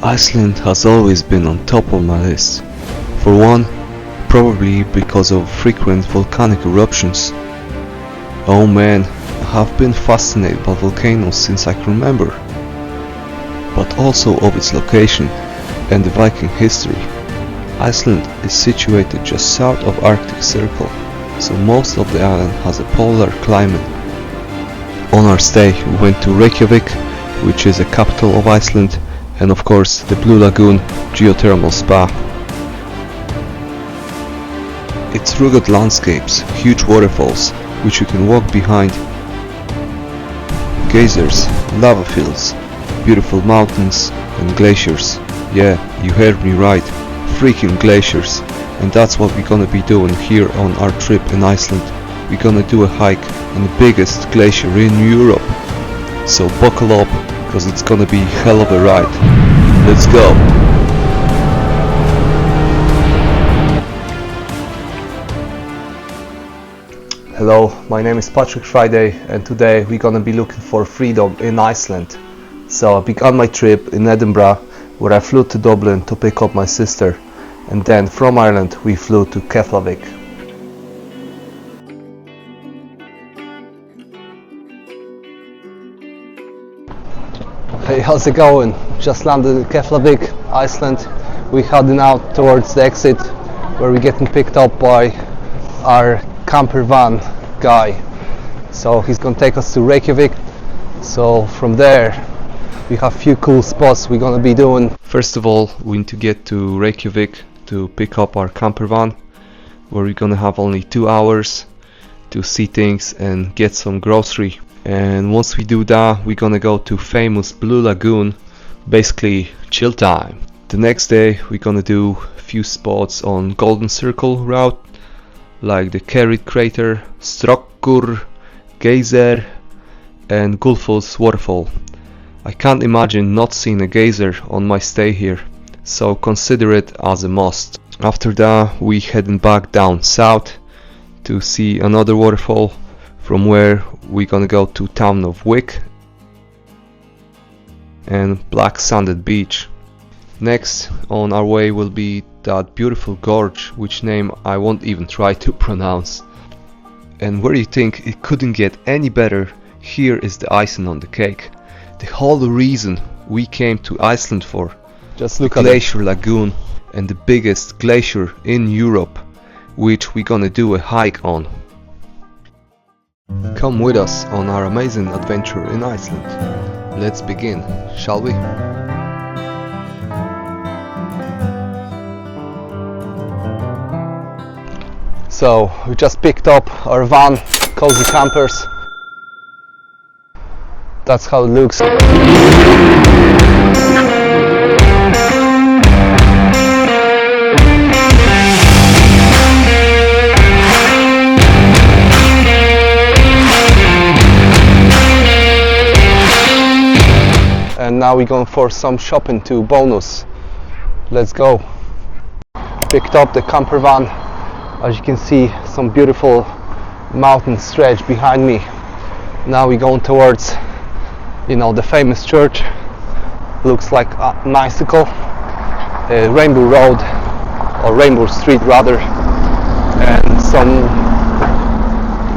Iceland has always been on top of my list. For one, probably because of frequent volcanic eruptions. Oh man, I have been fascinated by volcanoes since I can remember. But also of its location and the Viking history. Iceland is situated just south of Arctic Circle, so most of the island has a polar climate. On our stay we went to Reykjavik, which is the capital of Iceland, and of course the Blue Lagoon geothermal spa. Its rugged landscapes, huge waterfalls which you can walk behind, geysers, lava fields, beautiful mountains and glaciers. Yeah, you heard me right, freaking glaciers. And that's what we're gonna be doing here on our trip in Iceland. We're gonna do a hike on the biggest glacier in Europe. So buckle up, cause it's gonna be hell of a ride. Let's go! Hello, my name is Patrick Friday, and today we're gonna be looking for freedom in Iceland. So I began my trip in Edinburgh, where I flew to Dublin to pick up my sister, and then from Ireland we flew to Keflavik. Hey, how's it going? Just landed in Keflavik, Iceland. We're heading out towards the exit where we're getting picked up by our campervan guy. So he's gonna take us to Reykjavik. So from there we have a few cool spots we're gonna be doing. First of all, we need to get to Reykjavik to pick up our campervan, where we're gonna have only 2 hours to see things and get some grocery. And once we do that, we're gonna go to famous Blue Lagoon, basically chill time. The next day we're gonna do a few spots on Golden Circle route, like the Kerrit Crater, Strokkur, Geyser and Gullfoss waterfall. I can't imagine not seeing a geyser on my stay here, so consider it as a must. After that we heading back down south to see another waterfall, from where we're gonna go to town of Wick and Black Sanded Beach. Next on our way will be that beautiful gorge, which name I won't even try to pronounce. And where you think it couldn't get any better, here is the icing on the cake. The whole reason we came to Iceland for. Just look at Glacier Lagoon, and the biggest glacier in Europe, which we're gonna do a hike on. Come with us on our amazing adventure in Iceland. Let's begin, shall we? So we just picked up our van, Cozy Campers. That's how it looks. And now we're going for some shopping to Bonus. Let's go. Picked up the camper van. As you can see, some beautiful mountain stretch behind me. Now we're going towards, the famous church. Looks like an icicle, Rainbow Road, or Rainbow Street rather, and some,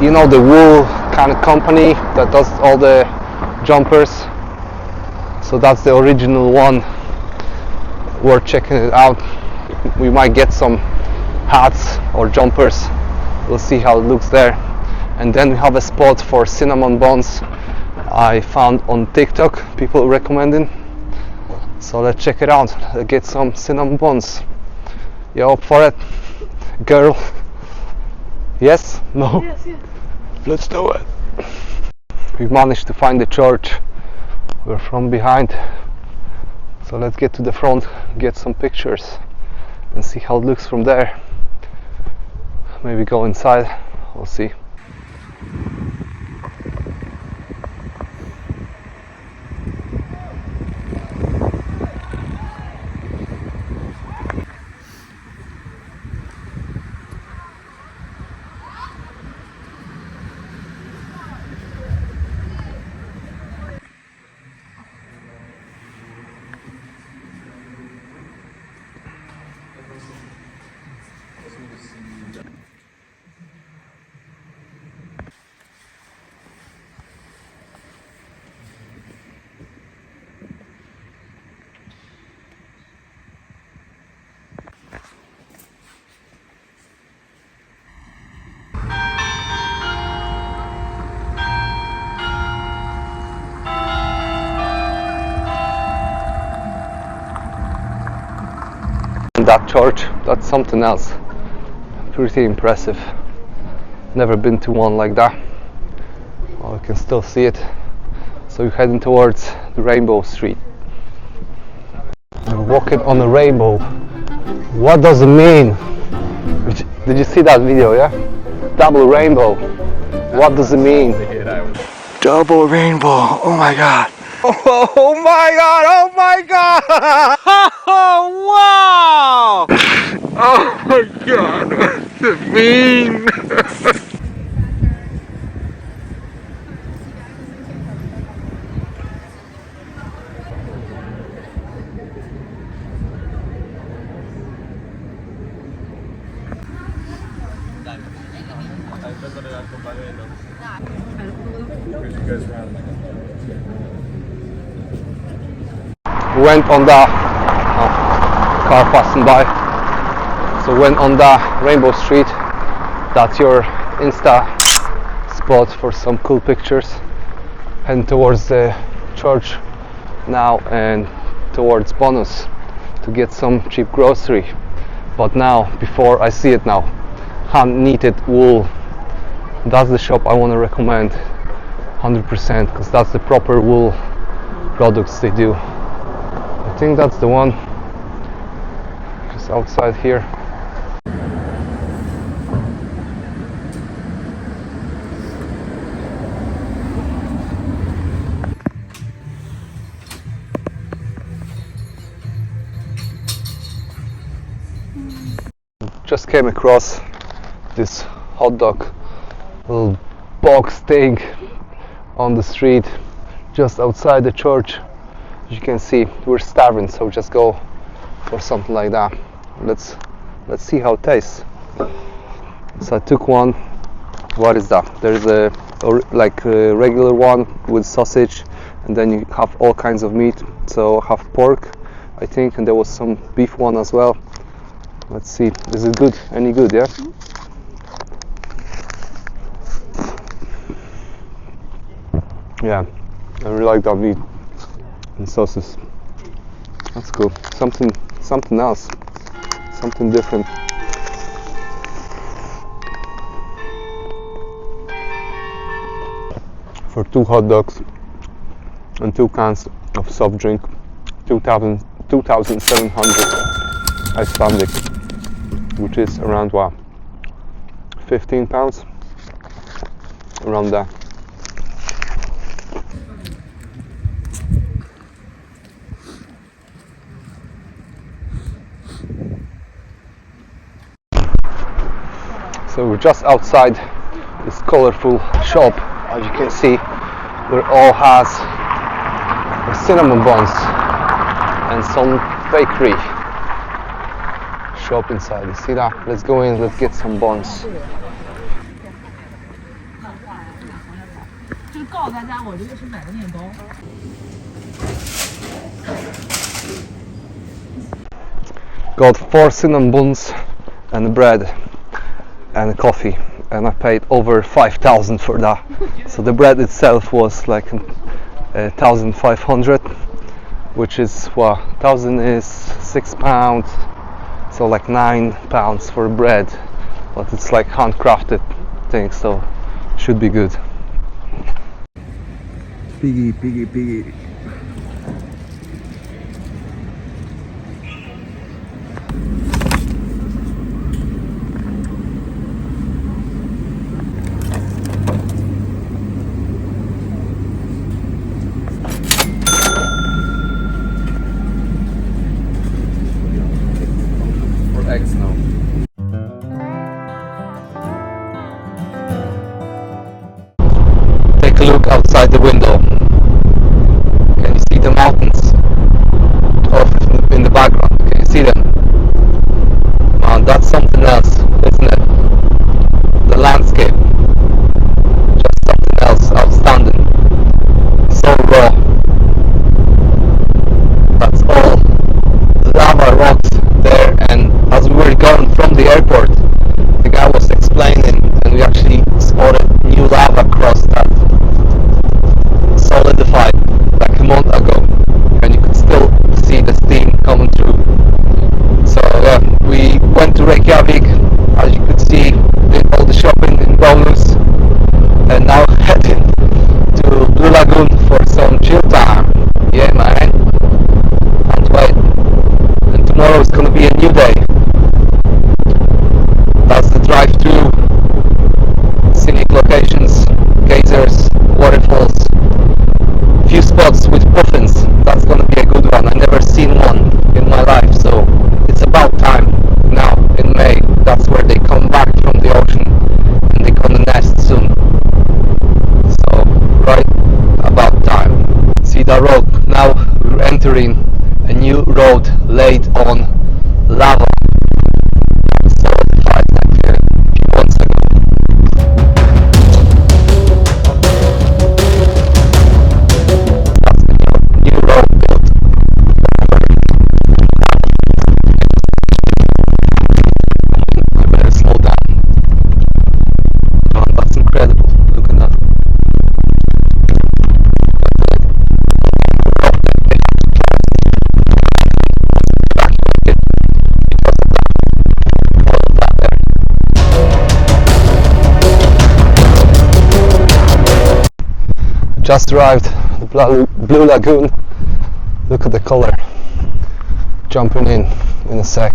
the wool kind of company that does all the jumpers. So that's the original one. Worth checking it out. We might get some hats or jumpers. We'll see how it looks there. And then we have a spot for cinnamon buns I found on TikTok, people recommending. So let's check it out. Let's get some cinnamon buns. You up for it, girl? Yes? No? Yes, yes. Let's do it. We've managed to find the church. We're from behind, so let's get to the front, get some pictures and see how it looks from there. Maybe go inside, we'll see. that church. That's something else. Pretty impressive. Never been to one like that. Well, you can still see it. So you're heading towards the Rainbow Street. We're walking on a rainbow. What does it mean? Did you see that video, yeah? Double rainbow. What does it mean? Double rainbow. Oh my god. Oh my god. Oh my god. Oh wow. Oh my god. What does it mean? Went on the car passing by. So went on the Rainbow Street. That's your Insta spot for some cool pictures. Heading towards the church now and towards Bonus to get some cheap grocery. But now, before I see it now, hand knitted wool. That's the shop I want to recommend 100% because that's the proper wool products they do. I think that's the one just outside here. Just came across this hot dog little box thing on the street just outside the church. As you can see, we're starving, so just go for something like that. Let's see how it tastes. So I took one. What is that? There's a regular one with sausage, and then you have all kinds of meat. So I have pork, I think, and there was some beef one as well. Let's see, is it good? Any good, yeah? Yeah, I really like that meat and sauces. That's cool. Something else. Something different. For 2 hot dogs and 2 cans of soft drink, 2,700 Icelandic, which is around what, 15 pounds, around that. So we're just outside this colorful shop, as you can see, where all has cinnamon buns and some bakery shop inside. You see that? Let's go in, let's get some buns. Got 4 cinnamon buns and a bread and a coffee, and I paid over 5,000 for that. So the bread itself was like 1,500, which is what, 1,000 is £6, so like £9 for bread, but it's like handcrafted thing, so should be good. Piggy, piggy, piggy. Eggs now. Take a look outside the window. Can you see the mountains off in the background? Can you see them? Man, that's something else, isn't it? The landscape, just something else, outstanding. So raw. That's all lava rocks there, and as we were going from the airport, the guy was explaining, and we actually spotted new lava across that few spots with puffins. That's gonna be a good one. I never seen one in my life, so it's about time now in May. That's where they come back from the ocean and they're gonna nest soon. So right about time. See that road? Now we're entering a new road laid on lava. Solidified like a few months ago. That's the new road built. I better slow down. Oh, that's incredible. Look at that. Just arrived at the Blue Lagoon. Look at the color. Jumping in a sec.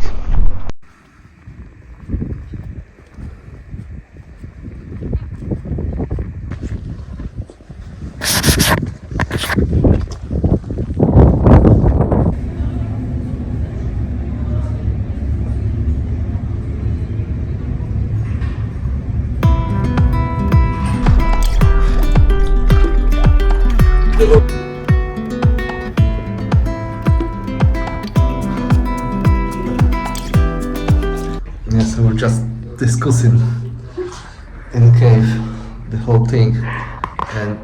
Yeah, so we're just discussing in the cave the whole thing, and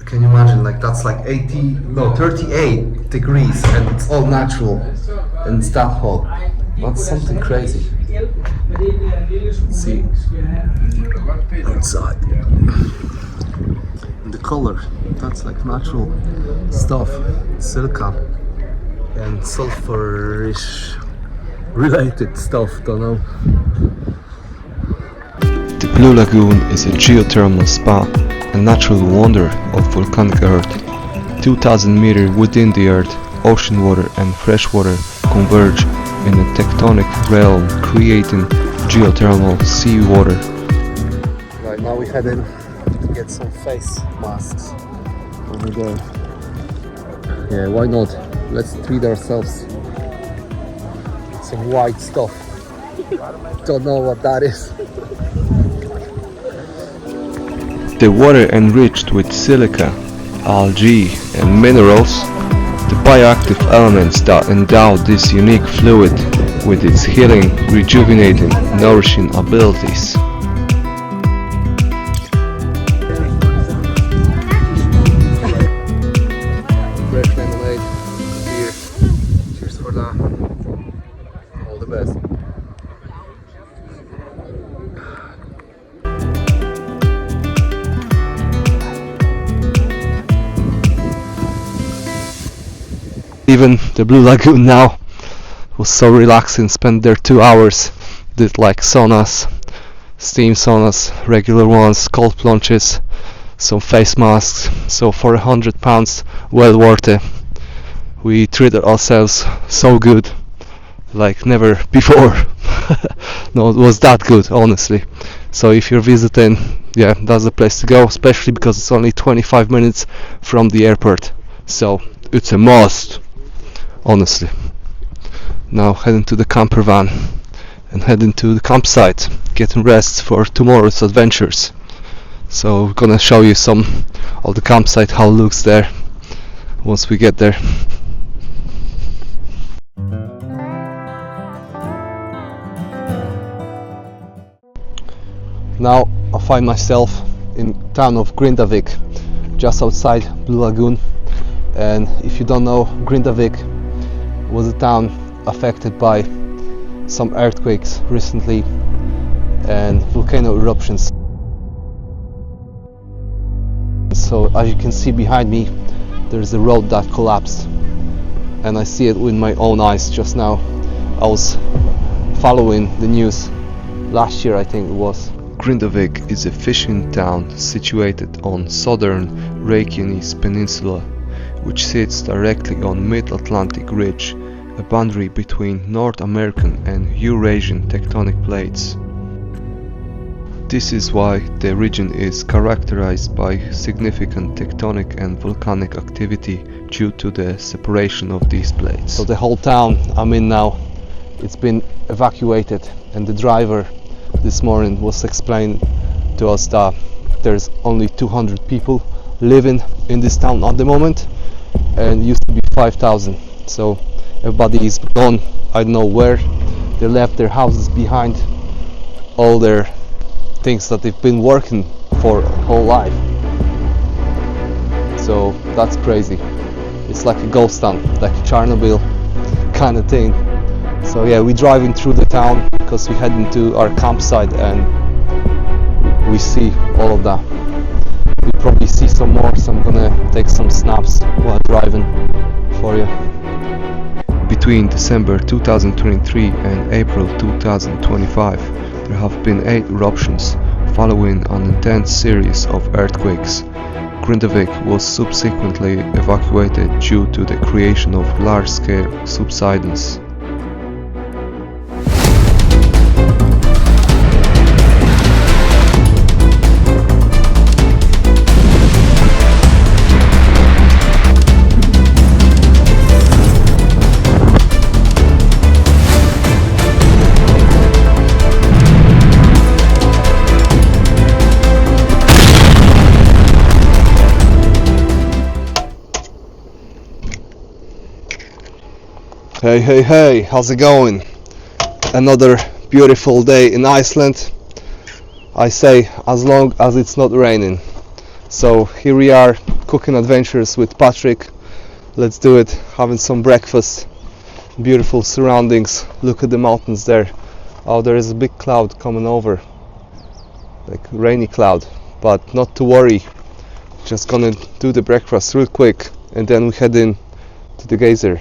can you imagine, like that's like 38 degrees and it's all natural and it's that hot. That's something crazy. Let's see outside. And the color, that's like natural stuff, silicon and sulfurish related stuff, don't know. The Blue Lagoon is a geothermal spa, a natural wonder of volcanic earth. 2000 meters within the earth, ocean water and fresh water converge in a tectonic realm, creating geothermal seawater. Right, now we head in to get some face masks over there. Yeah, why not? Let's treat ourselves. Some white stuff. Don't know what that is. The water enriched with silica, algae and minerals, the bioactive elements that endow this unique fluid with its healing, rejuvenating, nourishing abilities. Fresh lemonade, beer. Cheers for that. All the best. Even the Blue Lagoon now was so relaxing. Spent there 2 hours. Did like saunas, steam saunas, regular ones, cold plunges, some face masks. So for £100, well worth it. We treated ourselves so good, like never before. No, it was that good, honestly. So if you're visiting, yeah, that's the place to go, especially because it's only 25 minutes from the airport. So it's a must, honestly. Now heading to the camper van and heading to the campsite, getting rest for tomorrow's adventures. So we're gonna show you some of the campsite, how it looks there once we get there. Now I find myself in town of Grindavik, just outside Blue Lagoon. And if you don't know, Grindavik was a town affected by some earthquakes recently and volcano eruptions. So as you can see behind me, there's a road that collapsed, and I see it with my own eyes just now. I was following the news last year, I think it was. Grindavik is a fishing town situated on southern Reykjanes Peninsula, which sits directly on Mid-Atlantic Ridge, a boundary between North American and Eurasian tectonic plates. This is why the region is characterized by significant tectonic and volcanic activity due to the separation of these plates. So the whole town I'm in now, it's been evacuated, and the driver this morning was explaining to us that there's only 200 people living in this town at the moment, and used to be 5,000. So everybody is gone. I don't know where. They left their houses behind, all their things that they've been working for whole life. So that's crazy. It's like a ghost town, like Chernobyl kind of thing. So yeah, we're driving through the town because we heading to our campsite, and we see all of that. We probably see some more, so I'm gonna take some snaps while driving for you. Between December 2023 and April 2025, there have been 8 eruptions following an intense series of earthquakes. Grindavik was subsequently evacuated due to the creation of large-scale subsidence. Hey, how's it going? Another beautiful day in Iceland. I say, as long as it's not raining. So here we are, cooking adventures with Patrick. Let's do it, having some breakfast. Beautiful surroundings, look at the mountains there. Oh, there is a big cloud coming over, like rainy cloud, but not to worry. Just gonna do the breakfast real quick, and then we head in to the geyser.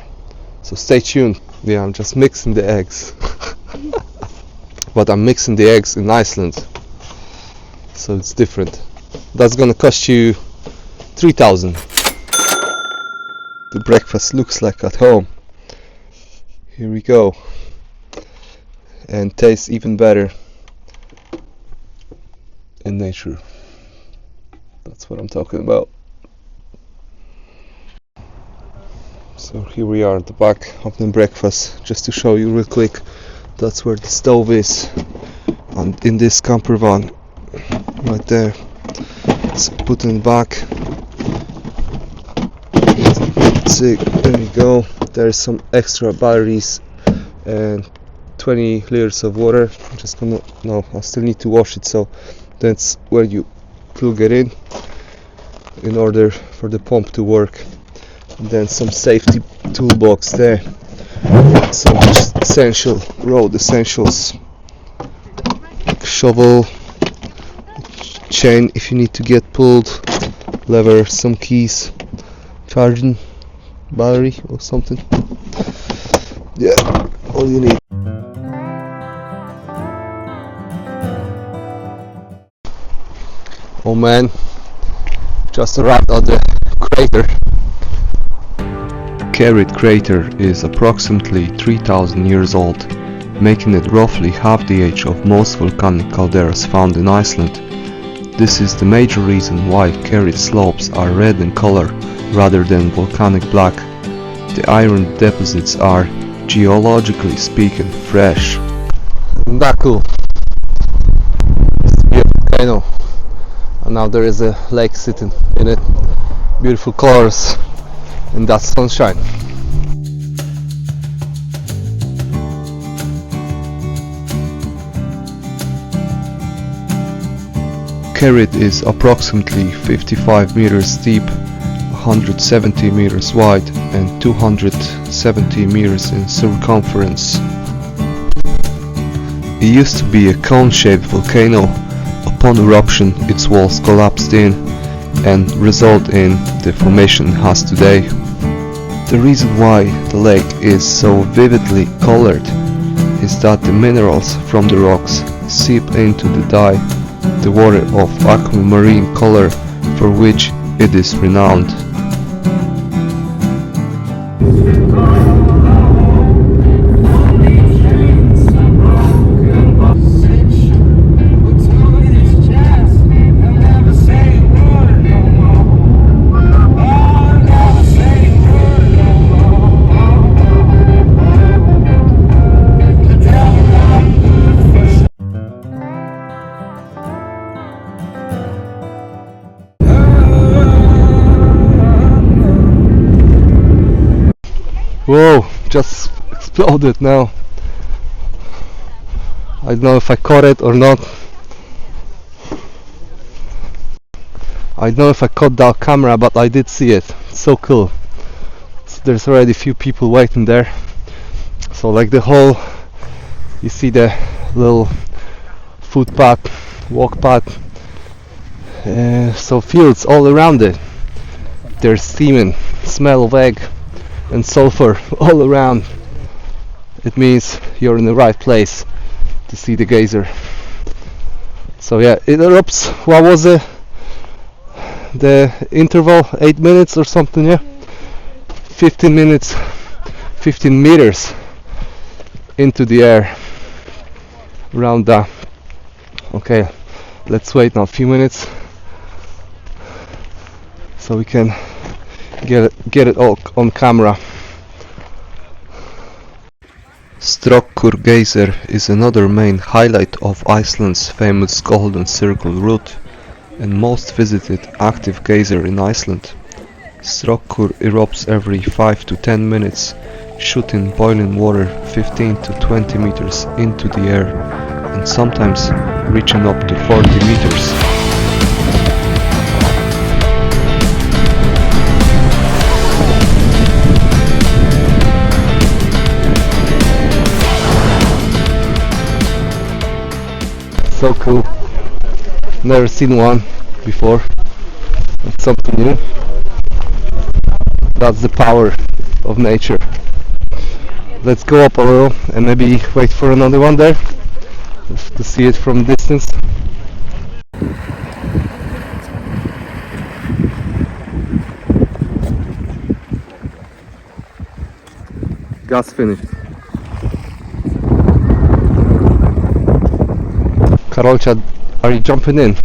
So stay tuned. Yeah, I'm just mixing the eggs. But I'm mixing the eggs in Iceland, so it's different. That's gonna cost you 3,000. The breakfast looks like at home. Here we go. And tastes even better in nature. That's what I'm talking about. So here we are at the back of the breakfast, just to show you real quick. That's where the stove is, and in this camper van right there. So put in the back. See, there you go. There's some extra batteries and 20 liters of water. I'm just gonna, no, I still need to wash it, so that's where you plug it in order for the pump to work. And then some safety toolbox there, some essential road essentials, like shovel, chain if you need to get pulled, lever, some keys, charging battery or something. Yeah, all you need. Oh man, just arrived at the crater. Kerrit crater is approximately 3,000 years old, making it roughly half the age of most volcanic calderas found in Iceland. This is the major reason why Kerrit slopes are red in color rather than volcanic black. The iron deposits are, geologically speaking, fresh. Isn't that cool? Used to be a volcano, and now there is a lake sitting in it. Beautiful colors in that sunshine. Kerrit is approximately 55 meters deep, 170 meters wide and 270 meters in circumference. It used to be a cone-shaped volcano. Upon eruption, its walls collapsed in and result in the formation it has today. The reason why the lake is so vividly colored is that the minerals from the rocks seep into the dye, the water of aquamarine color for which it is renowned. Whoa, just exploded now. I don't know if I caught it or not. I don't know if I caught that camera, but I did see it. It's so cool. So there's already a few people waiting there. So like the whole, you see the little footpath, walk path. So fields all around it. There's steaming, smell of egg and sulfur all around. It means you're in the right place to see the geyser. So yeah, it erupts. What was it? The interval 8 minutes or something, yeah? 15 minutes, 15 meters into the air around that. Okay, let's wait now a few minutes so we can get it all on camera. Stokkur Geyser is another main highlight of Iceland's famous Golden Circle route and most visited active geyser in Iceland. Stokkur erupts every 5 to 10 minutes, shooting boiling water 15 to 20 meters into the air and sometimes reaching up to 40 meters. So cool. Never seen one before. It's something new. That's the power of nature. Let's go up a little and maybe wait for another one there to see it from distance. Gas finished. Karolcia, are you jumping in?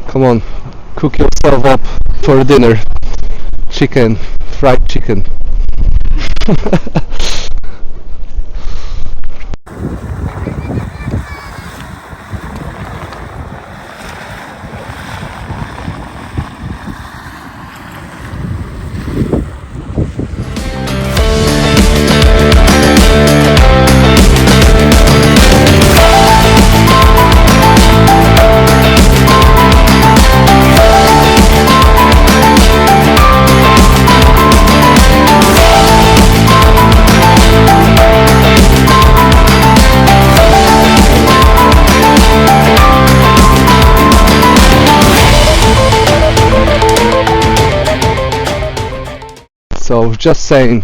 Come on, cook yourself up for dinner. Chicken, fried chicken. So just saying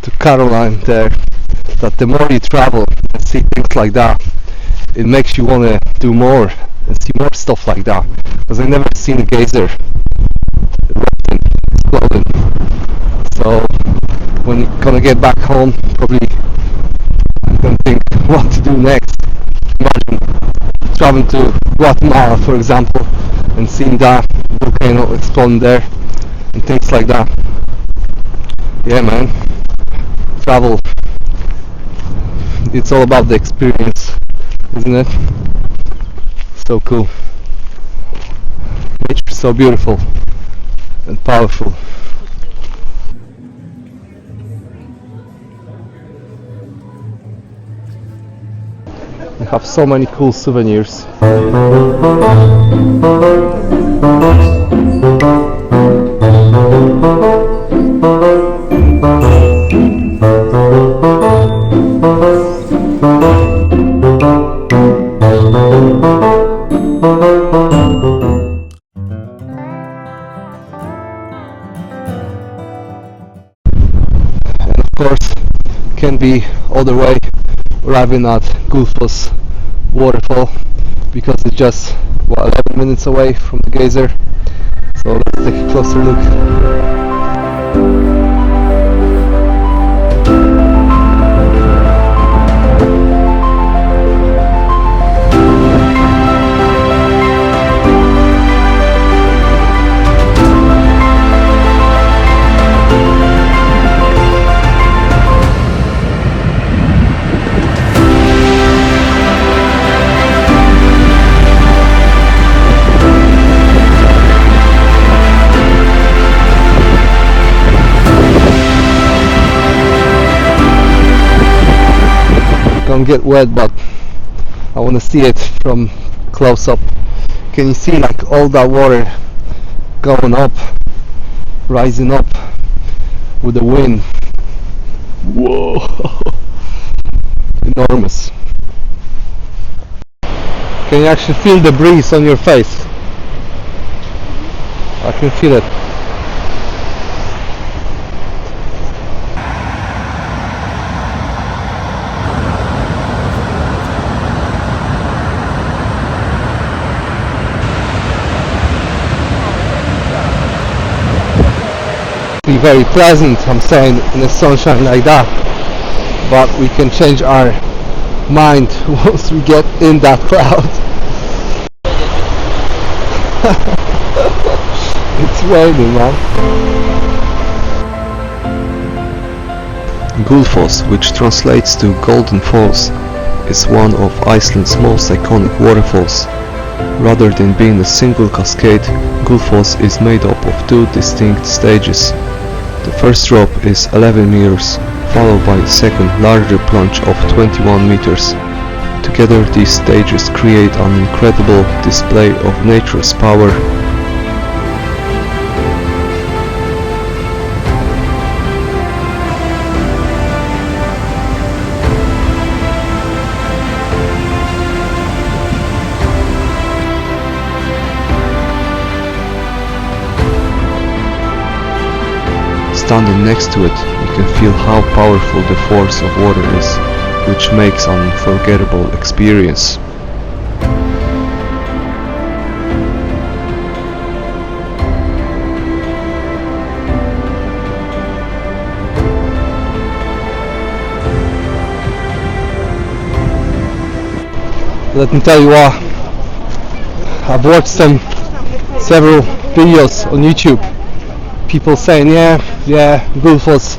to Caroline there that the more you travel and see things like that, it makes you want to do more and see more stuff like that. Because I've never seen a geyser erupting, exploding. So when you're gonna get back home, probably you're gonna think what to do next. Imagine traveling to Guatemala, for example, and seeing that volcano exploding there and things like that. Yeah, man, travel, it's all about the experience, isn't it? So cool. Nature's so beautiful and powerful. We have so many cool souvenirs. Of course, can be all the way arriving at Gullfoss waterfall because it's just 11 minutes away from the geyser. So let's take a closer look. don't get wet, but I want to see it from close up. Can you see like all that water going up, rising up with the wind? Whoa, enormous. Can you actually feel the breeze on your face? I can feel it. Be very pleasant, I'm saying, in the sunshine like that, but we can change our mind once we get in that cloud. It's raining, man. Gullfoss, which translates to Golden Falls, is one of Iceland's most iconic waterfalls. Rather than being a single cascade, Gullfoss is made up of two distinct stages. The first drop is 11 meters, followed by a second larger plunge of 21 meters. Together these stages create an incredible display of nature's power. Standing next to it, you can feel how powerful the force of water is, which makes an unforgettable experience. Let me tell you what, I've watched several videos on YouTube. People saying yeah, Gullfoss,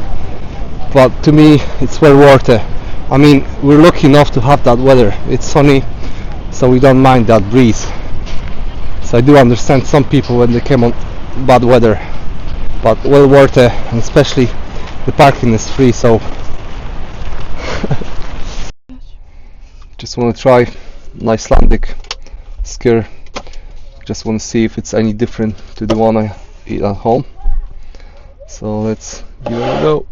but to me it's well worth it. I mean, we're lucky enough to have that weather. It's sunny, so we don't mind that breeze. So I do understand some people when they came on bad weather, but well worth it, and especially the parking is free, so just want to try an Icelandic skyr. Just want to see if it's any different to the one I eat at home. So let's give it a go.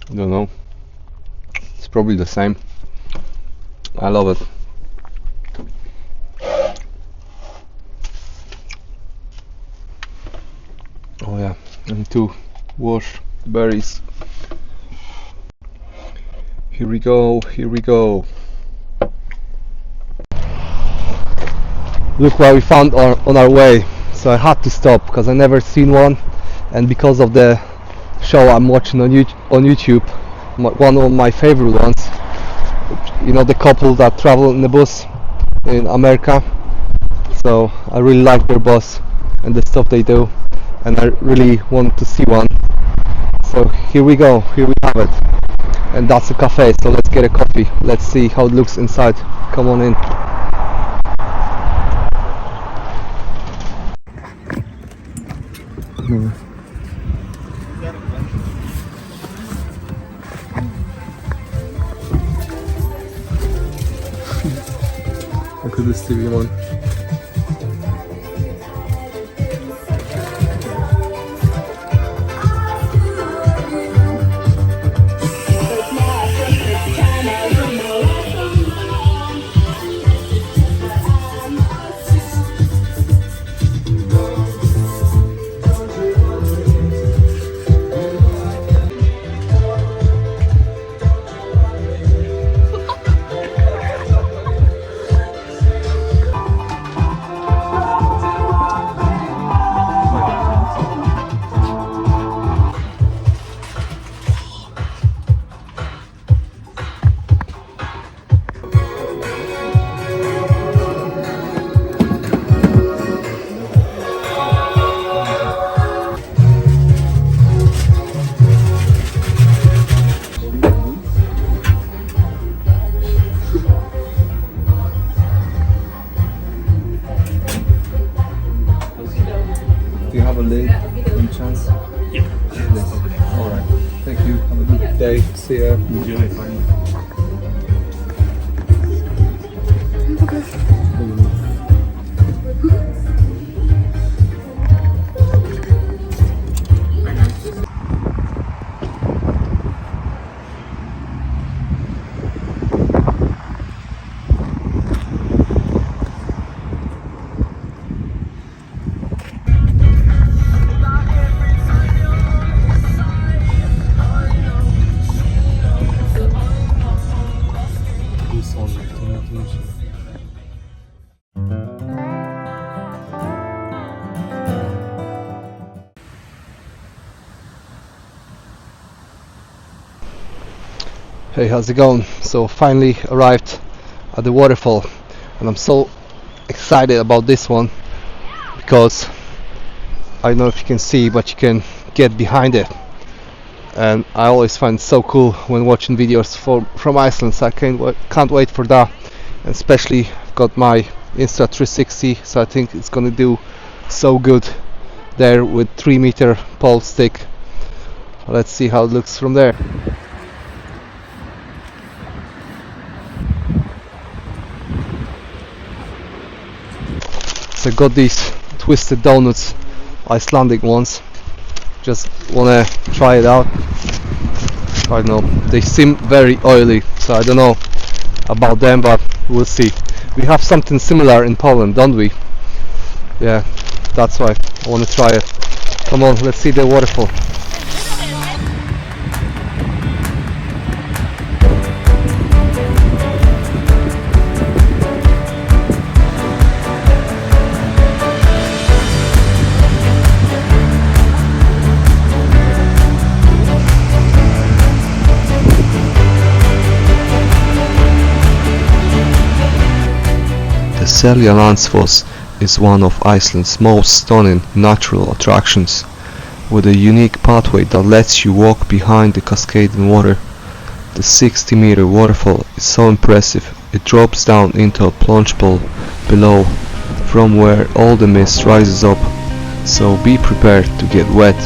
I don't know. It's probably the same. I love it. Oh yeah, I need to wash the berries. Here we go, here we go. Look what we found on our way. So I had to stop because I never seen one, and because of the show I'm watching on YouTube, one of my favorite ones, you know, the couple that travel in the bus in America. So I really like their bus and the stuff they do, and I really want to see one. So here we go, here we have it, and that's a cafe. So let's get a coffee. Let's see how it looks inside. Come on in. Look at this TV one. Do you have a link in chance? Yeah. Yes. day. See ya. Enjoy, fajnie. Hey, how's it going? So finally arrived at the waterfall, and I'm so excited about this one because I don't know if you can see, but you can get behind it, and I always find it so cool when watching videos from Iceland, so I can't wait for that. And especially I've got my Insta 360, so I think it's gonna do so good there with 3-meter pole stick. Let's see how it looks from there. So I got these twisted donuts, Icelandic ones. Just wanna try it out. I don't know, they seem very oily, so I don't know about them, but we'll see. We have something similar in Poland, don't we? Yeah, that's why I wanna try it. Come on, let's see the waterfall. The Seljalandsfoss is one of Iceland's most stunning natural attractions, with a unique pathway that lets you walk behind the cascading water. The 60-meter waterfall is so impressive, it drops down into a plunge pool below, from where all the mist rises up, so be prepared to get wet.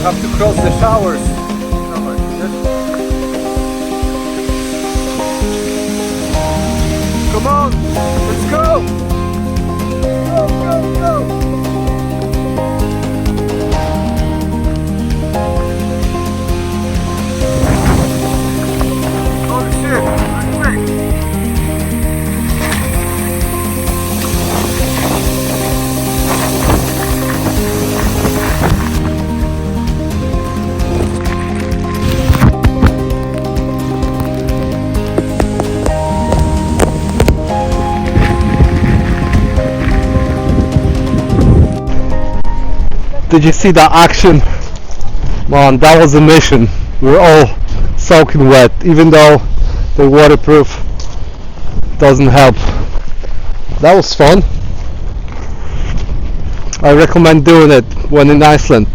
Have to cross the showers. Come on, let's go! Go, go, go! Holy shit, I'm sick. Did you see that action? Man, that was a mission. We're all soaking wet, even though the waterproof doesn't help. That was fun. I recommend doing it when in Iceland.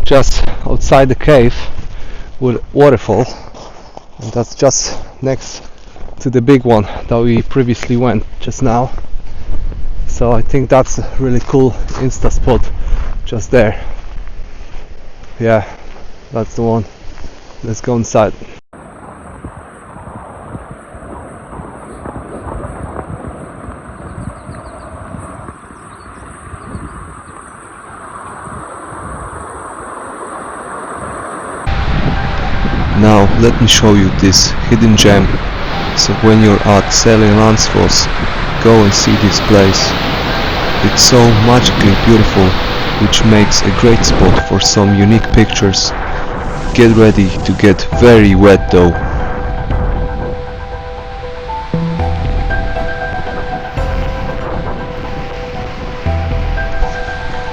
Just outside the cave with waterfall, and that's just next to the big one that we previously went just now. So I think that's a really cool Insta spot just there. Yeah, that's the one. Let's go inside. let me show you this hidden gem. So when you're at Landsfoss, go and see this place. It's so magically beautiful, which makes a great spot for some unique pictures. Get ready to get very wet though.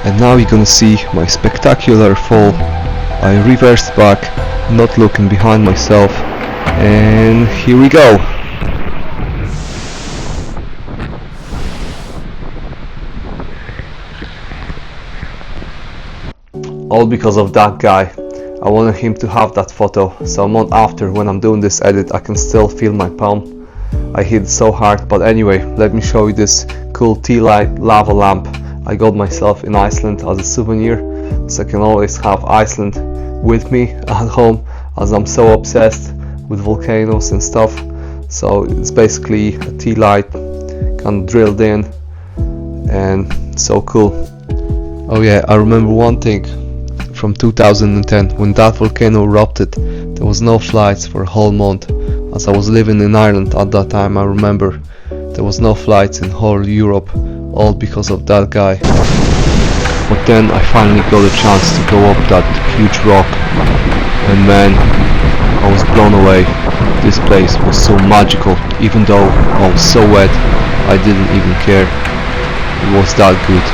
And now you're gonna see my spectacular fall. I reversed back, not looking behind myself, and here we go. All because of that guy. I wanted him to have that photo, so a month after, when I'm doing this edit, I can still feel my palm. I hit it so hard. But anyway, let me show you this cool tea light lava lamp I got myself in Iceland as a souvenir, so I can always have Iceland with me at home, as I'm so obsessed with volcanoes and stuff. So it's basically a tea light kind of drilled in, and so cool. Oh yeah, I remember one thing from 2010, when that volcano erupted. There was no flights for a whole month. As I was living in Ireland at that time, I remember there was no flights in whole Europe, all because of that guy. But then I finally got a chance to go up that huge rock, and man, I was blown away. This place was so magical. Even though I was so wet, I didn't even care. It was that good.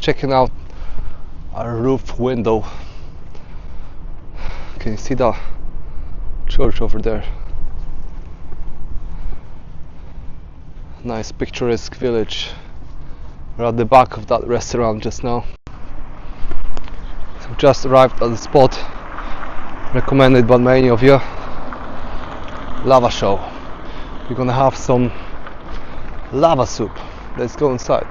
Checking out our roof window. Can you see the church over there? Nice picturesque village. We're at the back of that restaurant just now. So just arrived at the spot recommended by many of you. Lava show. We're gonna have some lava soup. Let's go inside.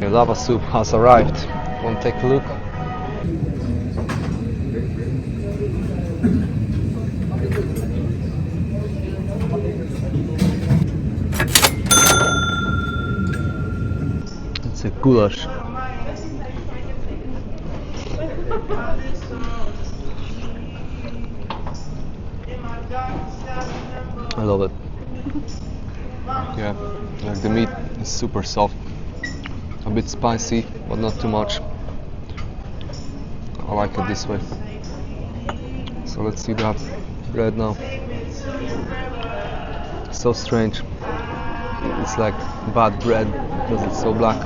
The lava soup has arrived. Want to take a look? It's a goulash. I love it. Yeah, like the meat is super soft. A bit spicy, but not too much. I like it this way. So let's see that bread now. So strange. It's like bad bread because it's so black.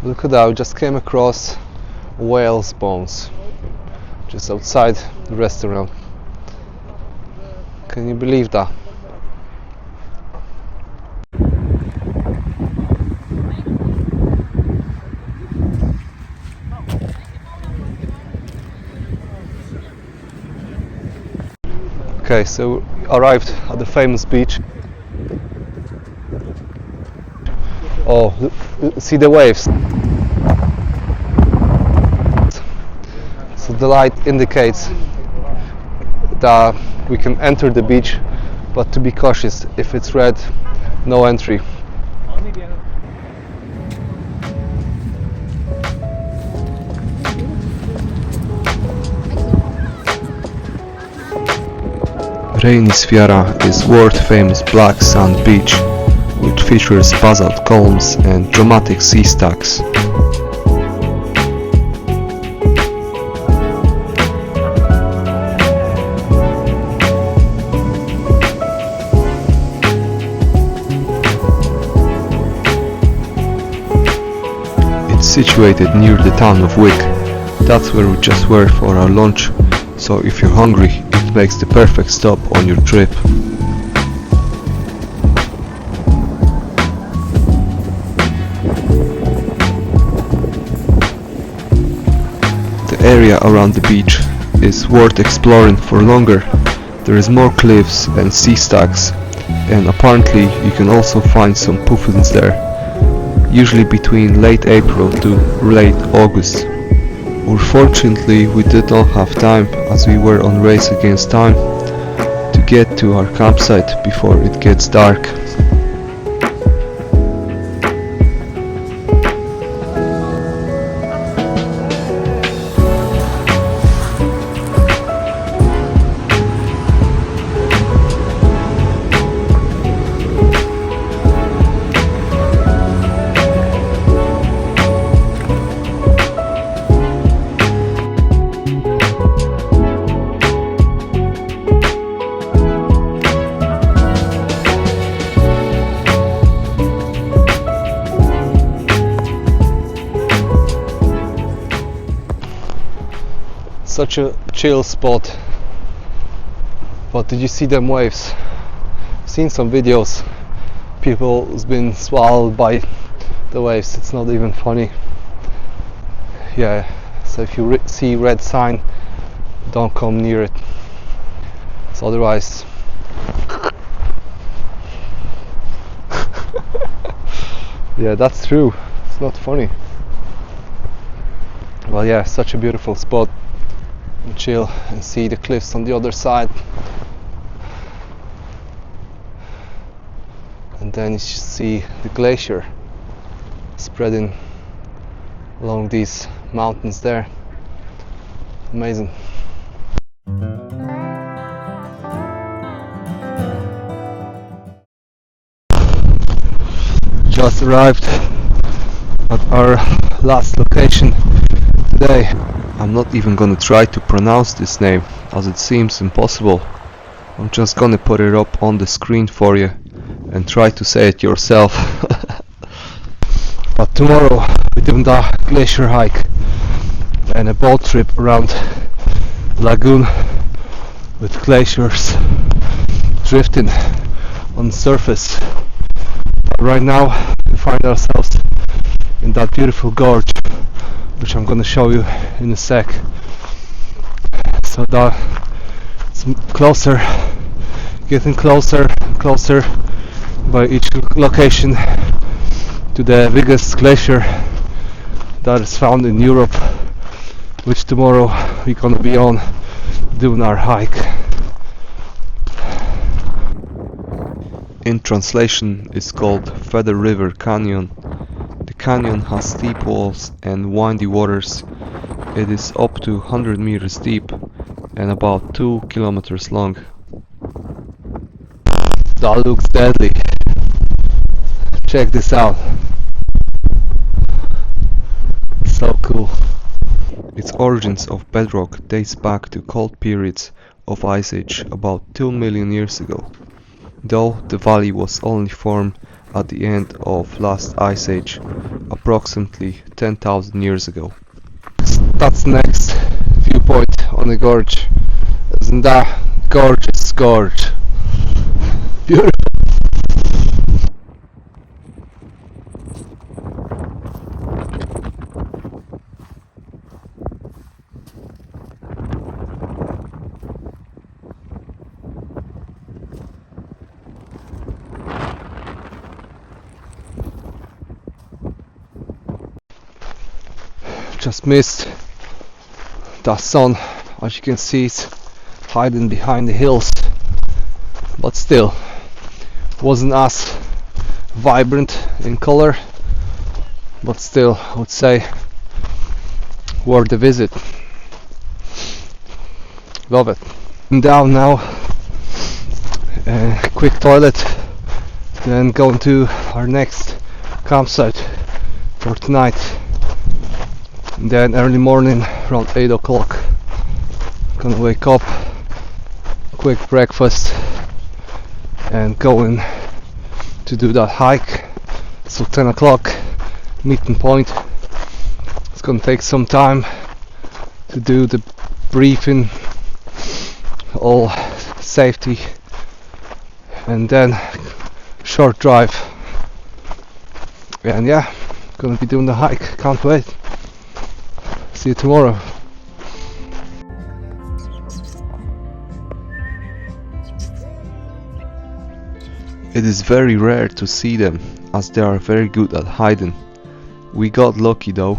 Look at that, we just came across whale's bones just outside the restaurant. Can you believe that? Okay, so we arrived at the famous beach. Oh, see the waves. So the light indicates that we can enter the beach, but to be cautious, if it's red, no entry. Reynisfjara is world-famous black sand beach, which features basalt columns and dramatic sea stacks. It's situated near the town of Wick. That's where we just were for our lunch, so if you're hungry, it makes the perfect stop on your trip. The area around the beach is worth exploring for longer. There is more cliffs and sea stacks, and apparently you can also find some puffins there, usually between late April to late August. Unfortunately, we did not have time, as we were on race against time, to get to our campsite before it gets dark. Such a chill spot. But did you see them waves? Seen some videos. People's been swallowed by the waves. It's not even funny. Yeah. So if you see red sign, don't come near it. So otherwise. Yeah, that's true. It's not funny. Well, yeah, such a beautiful spot. Chill and see the cliffs on the other side, and then you see the glacier spreading along these mountains there. Amazing. Just arrived at our last location today. I'm not even gonna try to pronounce this name, as it seems impossible. I'm just gonna put it up on the screen for you and try to say it yourself. But tomorrow we're doing the glacier hike and a boat trip around lagoon with glaciers drifting on the surface. But right now we find ourselves in that beautiful gorge, which I'm gonna show you in a sec. So it's closer, getting closer and closer by each location to the biggest glacier that is found in Europe, which tomorrow we're gonna be on doing our hike. In translation, it's called Feather River Canyon. The canyon has steep walls and windy waters. It is up to 100 meters deep and about 2 kilometers long. That looks deadly. Check this out. So cool. Its origins of bedrock dates back to cold periods of Ice Age about 2 million years ago, though the valley was only formed at the end of last Ice Age, approximately 10,000 years ago. That's the next viewpoint on the gorge. Isn't that gorgeous gorge? Beautiful. Just missed that sun. As you can see, it's hiding behind the hills, but still wasn't as vibrant in color, but still I would say worth a visit. Love it. I'm down now, quick toilet, then going to our next campsite for tonight, and then early morning around 8 o'clock gonna wake up, quick breakfast, and going to do that hike. So 10 o'clock meeting point. It's gonna take some time to do the briefing, all safety, and then short drive, and yeah, gonna be doing the hike. Can't wait. See you tomorrow. It is very rare to see them, as they are very good at hiding. We got lucky though.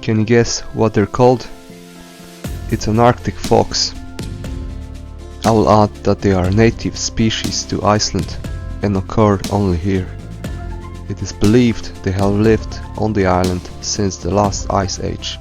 Can you guess what they're called? It's an Arctic fox. I will add that they are a native species to Iceland and occur only here. It is believed they have lived on the island since the last ice age.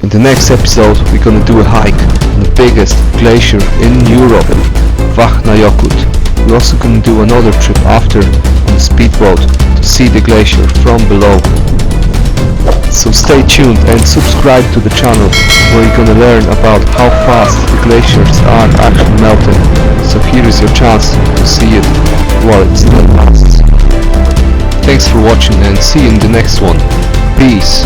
In the next episode we're gonna do a hike on the biggest glacier in Europe, Vatnajökull. We're also gonna do another trip after on the speedboat to see the glacier from below. So stay tuned and subscribe to the channel, where you're gonna learn about how fast the glaciers are actually melting. So here is your chance to see it while it still lasts. Thanks for watching and see you in the next one. Peace.